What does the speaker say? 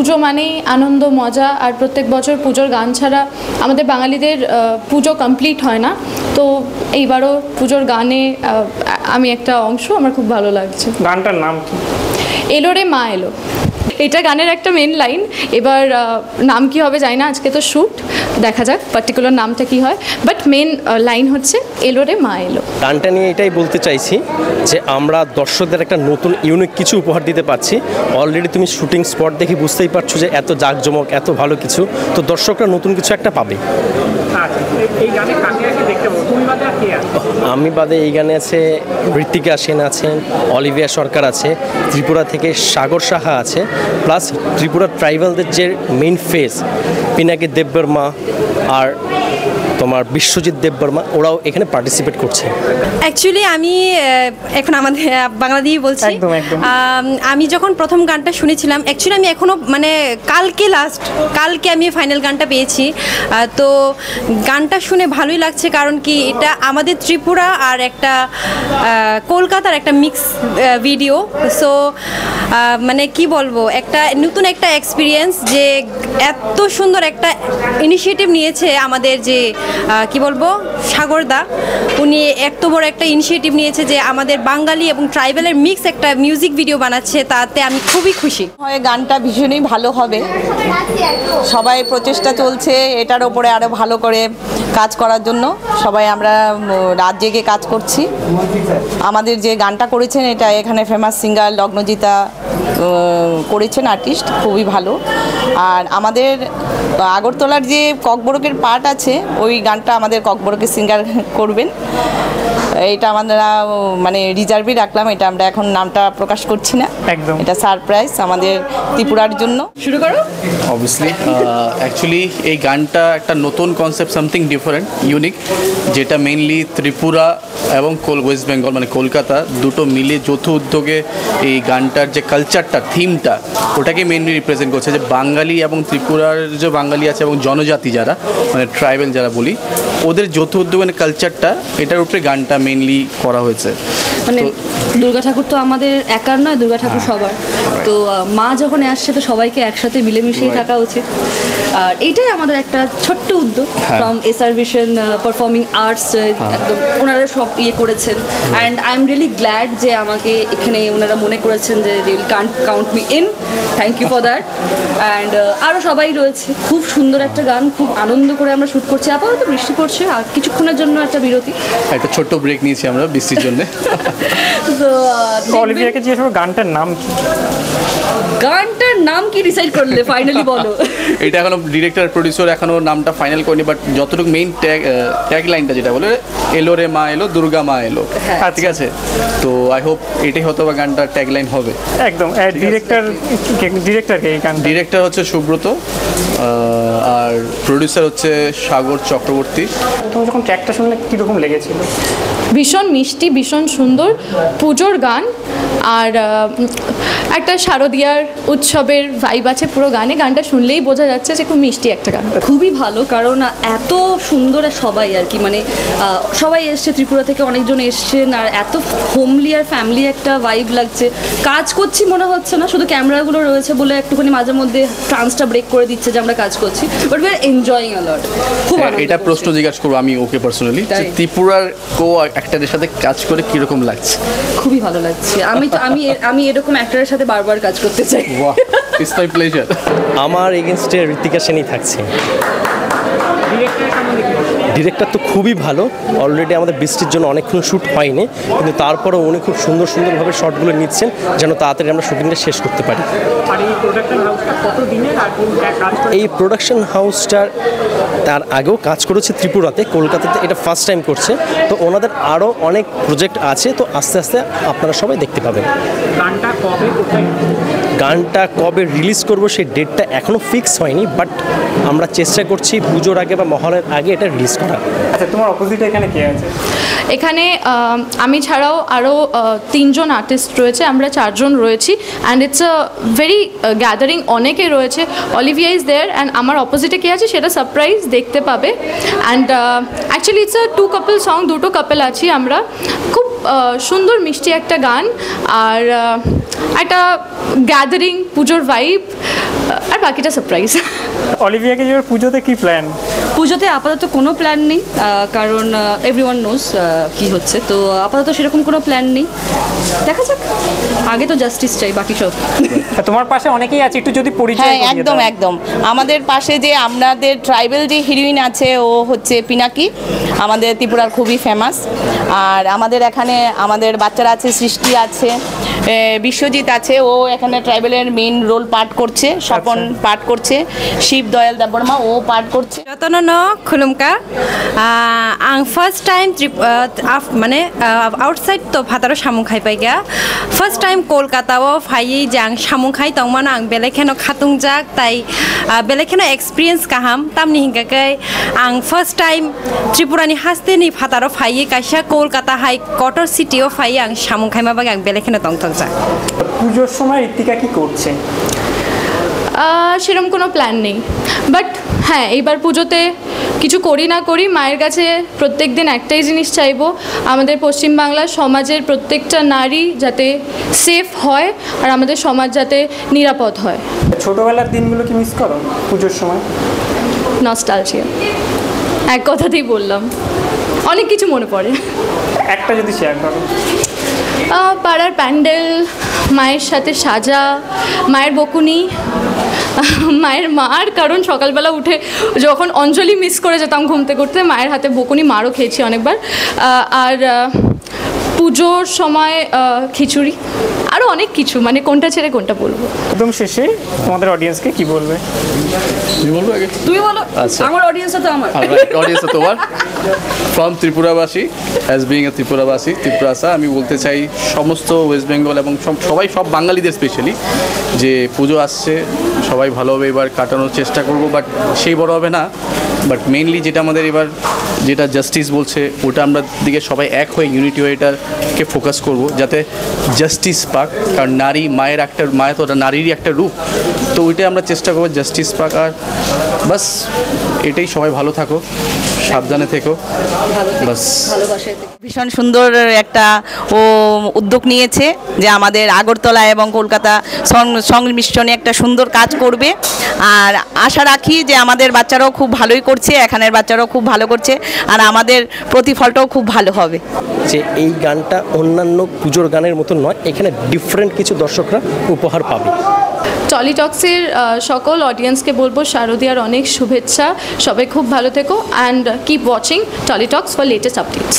পুজো মানেই আনন্দ মজা, আর প্রত্যেক বছর পুজোর গান ছাড়া আমাদের বাঙালিদের পুজো কমপ্লিট হয় না। তো এইবারও পুজোর গানে আমি একটা অংশ, আমার খুব ভালো লাগছে। গানটার নাম কি? এলো রে মা এলো, এটা গানের একটা মেন লাইন। এবার নাম কি হবে জানি না, আজকে তো শ্যুট, দেখা যাক পার্টিকুলার নামটা কি হয়, বাট মেন লাইন হচ্ছে এলো রে মা এলো। গানটা নিয়ে এটাই বলতে চাইছি যে আমরা দর্শকদের একটা নতুন ইউনিক কিছু উপহার দিতে পারছি। অলরেডি তুমি শুটিং স্পট দেখে বুঝতেই পারছো যে এত জাঁকজমক, এত ভালো কিছু, তো দর্শকরা নতুন কিছু একটা পাবে। আমি বাদে এই গানে আছে ঋত্বিকা সেন আছেন, অলিভিয়া সরকার আছে, ত্রিপুরা থেকে সাগর সাহা আছে, প্লাস ত্রিপুরা ট্রাইবালদের যে মেইন ফেস পিনাকি দেববর্মা আর তোমার বিশ্বজিৎ দেববর্মা, ওরাও এখানে পার্টিসিপেট করছে। অ্যাকচুয়ালি আমি এখন আমাদের বাংলা দিয়েই বলছি। আমি যখন প্রথম গানটা শুনেছিলাম, অ্যাকচুয়ালি আমি এখনও মানে কালকে আমি ফাইনাল গানটা পেয়েছি। তো গানটা শুনে ভালোই লাগছে, কারণ কি এটা আমাদের ত্রিপুরা আর একটা কলকাতার একটা মিক্স ভিডিও। সো মানে কি বলবো, একটা নতুন একটা এক্সপিরিয়েন্স, যে এত সুন্দর একটা ইনিশিয়েটিভ নিয়েছে আমাদের যে কি বলবো সাগরদা, উনি এত বড় একটা ইনিশিয়েটিভ নিয়েছে যে আমাদের বাঙালি এবং ট্রাইবেলের মিক্স একটা মিউজিক ভিডিও বানাচ্ছে, তাতে আমি খুবই খুশি। গানটা ভীষণই ভালো হবে, সবাই প্রচেষ্টা চলছে এটার ওপরে আরও ভালো করে কাজ করার জন্য। সবাই আমরা রাত জেগে কাজ করছি। আমাদের যে গানটা করেছেন এটা এখানে ফেমাস সিঙ্গার লগ্নজিতা করেছেন, আর্টিস্ট খুবই ভালো। আর আমাদের আগরতলার যে ককবরকের পার্ট আছে, ওই গানটা আমাদের ককবরকের সিঙ্গার করবেন। এটা আমরা মানে রিজার্ভই রাখলাম, এটা আমরা এখন নামটা প্রকাশ করছি না, একদম এটা সারপ্রাইজ আমাদের ত্রিপুরার জন্য। শুরু করো। অবভিয়াসলি অ্যাকচুয়ালি এই গানটা একটা নতুন কনসেপ্ট, সামথিং ডিফারেন্ট, ইউনিক, যেটা মেইনলি ত্রিপুরা এবং ওয়েস্ট বেঙ্গল মানে কলকাতা দুটো মিলে যৌথ উদ্যোগে এই গানটার যে কালচারটা, থিমটা, ওটাকে মেইনলি রিপ্রেজেন্ট করছে। যে বাঙালি এবং ত্রিপুরার যে বাঙালি আছে এবং জনজাতি যারা মানে ট্রাইবেল যারা বলি, ওদের যৌথ উদ্যোগের কালচারটা, এটার উপরে গানটা মেইনলি করা হয়েছে। মানে দুর্গা ঠাকুর তো আমাদের একার নয়, দুর্গা ঠাকুর সবার। তো মা যখন আসছে তো সবাইকে একসাথে মিলেমিশেই থাকা উচিত। আর এইটাই আমাদের একটা ছোট্ট উদ্যোগ from SR vision performing arts, একদম ওনারা সব করেছেন। And I am really glad যে আমাকে এখানে ওনারা মনে করেছেন যে they will count me in. Thank you for that. And আরও সবাই রয়েছে। খুব সুন্দর একটা গান, খুব আনন্দ করে আমরা শ্যুট করছি। আপাতত বৃষ্টি পড়ছে, আর কিছুক্ষণের জন্য একটা বিরতি, একটা ছোট্ট ব্রেক নিয়েছি আমরা বৃষ্টির জন্য। তো অলিভিয়াকে জিজ্ঞেস করো গানটার নাম কি? গানটার নাম কি ডিসাইড করলে ফাইনালি বলো? এটা এখনো ডিরেক্টর প্রডিউসার এখনো নামটা ফাইনাল করেনি, বাট যতটুকু মেইন ট্যাগ লাইনটা যেটা বলে এলো রে মা এলো, দুর্গা মা এলো, ঠিক আছে? তো আই হোপ এটাই হয়তো বা গানটার ট্যাগ লাইন হবে। একদম। ডিরেক্টর কে? ডিরেক্টর হচ্ছে সুব্রত, আর প্রডিউসার হচ্ছে সাগর চক্রবর্তী। তুমি যখন ট্র্যাকটা শুনলে কীরকম লেগেছিল? ভীষণ মিষ্টি, ভীষণ সুন্দর পুজোর গান, আর একটা শারদীয়ার উৎসবের ভাইব আছে পুরো গানে। গানটা শুনলেই বোঝা যাচ্ছে যে খুব মিষ্টি একটা গান। খুবই ভালো, কারণ এত সুন্দর সবাই আর কি, মানে সবাই এসছে ত্রিপুরা থেকে, অনেকজন এসছেন, আর এত হোমলি আর ফ্যামিলি একটা ভাইব লাগছে। কাজ করছি মনে হচ্ছে না, শুধু ক্যামেরাগুলো রয়েছে বলে একটুখানি মাঝে মধ্যে ট্রান্সটা ব্রেক করে দিচ্ছে যে আমরা কাজ করছি, বাট উই আর এনজয়িং আ লট। খুব এটা প্রশ্ন জিজ্ঞাসা করবো আমি ওকে পার্সোনালি, ত্রিপুরার কো অ্যাক্টরের সাথে কাজ করে কিরকম লাগছে? খুবই ভালো লাগছে। আমি এরকম অ্যাক্টরের সাথে বারবার কাজ করতে চাই। বাহ, ইটস মাই প্লেজার। আমার এগেনস্টে ঋত্বিকা সেনই থাকছে। ডিরেক্টর তো খুবই ভালো, অলরেডি আমাদের বৃষ্টির জন্য অনেকক্ষণ শ্যুট হয়নি, কিন্তু তারপরেও উনি খুব সুন্দরভাবে শটগুলো নিচ্ছেন যেন তাড়াতাড়ি আমরা শুটিংটা শেষ করতে পারি। এই প্রোডাকশন হাউসটার তার আগেও কাজ করেছে ত্রিপুরাতে, কলকাতাতে এটা ফার্স্ট টাইম করছে। তো ওনাদের আরও অনেক প্রজেক্ট আছে, তো আস্তে আস্তে আপনারা সবাই দেখতে পাবেন। গানটা কবে রিলিজ করব সেই ডেটটা এখনও ফিক্স হয়নি, বাট আমরা চেষ্টা করছি পুজোর আগে বা মহলের আগে এটা রিলিজ করা। আচ্ছা, তোমার অপোজিটে এখানে কে আছে? এখানে আমি ছাড়াও আরও 3 জন আর্টিস্ট রয়েছে, আমরা 4 জন রয়েছি। And it's a very gathering, অনেকে রয়েছে। অলিভিয়া ইজ দেয়ার, অ্যান্ড আমার অপোজিটে কে আছে সেটা সারপ্রাইজ দেখতে পাবে। And actually it's a 2 couple song, 2টো কাপল আছি আমরা। খুব সুন্দর মিষ্টি একটা গান, আর একটা গ্যাদারিং পুজোর ভাইব, আর বাকিটা সারপ্রাইজ। অলিভিয়াকে যে পুজোতে কি প্ল্যান? পুজোতে আপাতত কোনো প্ল্যান নেই, কারণ এভরিওয়ান নোজ কি হচ্ছে, তো আপাতত সেরকম কোনো প্ল্যান নেই, দেখা যাক। আগে তো জাস্টিস চাই, বাকি সব। তোমার পাশে অনেকেই আছে, একটু যদি পরিচয় হ্যাঁ, করিয়ে একদম দাও। একদম আমাদের পাশে যে আমাদের ট্রাইবাল যে হিরোইন আছে ও হচ্ছে পিনাকি, আমাদের ত্রিপুরার খুবই ফেমাস। আর আমাদের এখানে আমাদের বাচ্চারা আছে, সৃষ্টি আছে, বিশ্বজিৎ আছে, ও এখানে ট্রাইবেলের মেইন রোল পাঠ করছে, স্বপন পাঠ করছে, শিব দয়াল দেববর্মা ও পাঠ করছে। যতননো খুলুমকা আং ফার্স্ট টাইম মানে আউটসাইড তো ভাতারও সামু খাই পাই গিয়া ফার্স্ট টাইম কলকাতাও ফাইয়ে যে আং সামু খাই তংমান আং বেলেखेनो খাতুং যাক তাই বেলেखेनो এক্সপিরিয়েন্স কাহাম তামনি হিংকাকে আং ফার্স্ট টাইম ত্রিপুরানি হাস্তেনি ভাতারও ফাইয়ে কাইসা কলকাতা হাই কটর সিটিও ফাইয়ে আং সামু খাইমা বাগে আং বেলেखेनो তংথক যাক। পুজোর সময় ঋত্বিকা কি করছে? সেরকম কোনো প্ল্যান নেই, বাট হ্যাঁ এইবার পুজোতে কিছু করি না করি মায়ের কাছে প্রত্যেক দিন একটাই জিনিস চাইবো, আমাদের পশ্চিমবাংলার সমাজের প্রত্যেকটা নারী যাতে সেফ হয় আর আমাদের সমাজ যাতে নিরাপদ হয়। ছোটবেলার দিনগুলো কি মিস করো পুজোর সময়? নস্টালজিয়া, এক কথাতেই বললাম, অনেক কিছু মনে পড়ে। একটা যদি শেয়ার করো। পাড়ার প্যান্ডেল, মায়ের সাথে সাজা, মায়ের বকুনি, মায়ের মার, কারণ সকালবেলা উঠে যখন অঞ্জলি মিস করে যেতাম ঘুমতে করতে, মায়ের হাতে বকুনি মারও খেয়েছি অনেকবার। আর পুজোর সময় খিচুড়ি, আরও অনেক কিছু, মানে কোনটা ছেড়ে কোনটা বলবো। একদম শেষে তোমাদের অডিয়েন্সকে কি বলবে? বলবো আগে? তুমি বলো। আচ্ছা, আমার অডিয়েন্স তো আমার অডিয়েন্স তোমার from ত্রিপুরাবাসী, as being a ত্রিপুরাবাসী, Tripurasa, আমি বলতে চাই সমস্ত ওয়েস্ট বেঙ্গল এবং সবাই, সব বাঙালিদের স্পেশালি, যে পুজো আসছে সবাই ভালোভাবে এবার কাটানোর চেষ্টা করব, বাট সেই বড় হবে না, বাট মেইনলি যেটা আমাদের এবার যেটা জাস্টিস বলছে ওটা আমরা দিকে সবাই এক হয়ে ইউনিটি হয়ে এটাকে ফোকাস করব, যাতে জাস্টিস পাক, কারণ নারী মায়ের একটা, মায়ের তো ওটা নারীরই একটা রূপ, তো ওইটাই আমরা চেষ্টা করবো জাস্টিস পাক। আর বাস এটাই, সবাই ভালো থাকো, সাবধানে থেকো, বাস। ভীষণ সুন্দর একটা ও উদ্যোগ নিয়েছে যে আমাদের আগরতলা এবং কলকাতা সংমিশ্রণে একটা সুন্দর কাজ করবে। আর আশা রাখি যে আমাদের বাচ্চারাও খুব ভালোই করছে, এখানের বাচ্চারাও খুব ভালো করছে, আর আমাদের প্রতিফলটাও খুব ভালো হবে। যে এই গানটা অন্যান্য পুজোর গানের মতো নয়, এখানে ডিফারেন্ট কিছু দর্শকরা উপহার পাবে। টলিটক্সের সকল অডিয়েন্সকে বলবো শারদীয়ার অনেক শুভেচ্ছা, সবাই খুব ভালো থেকো and keep watching Tollytalks for latest updates.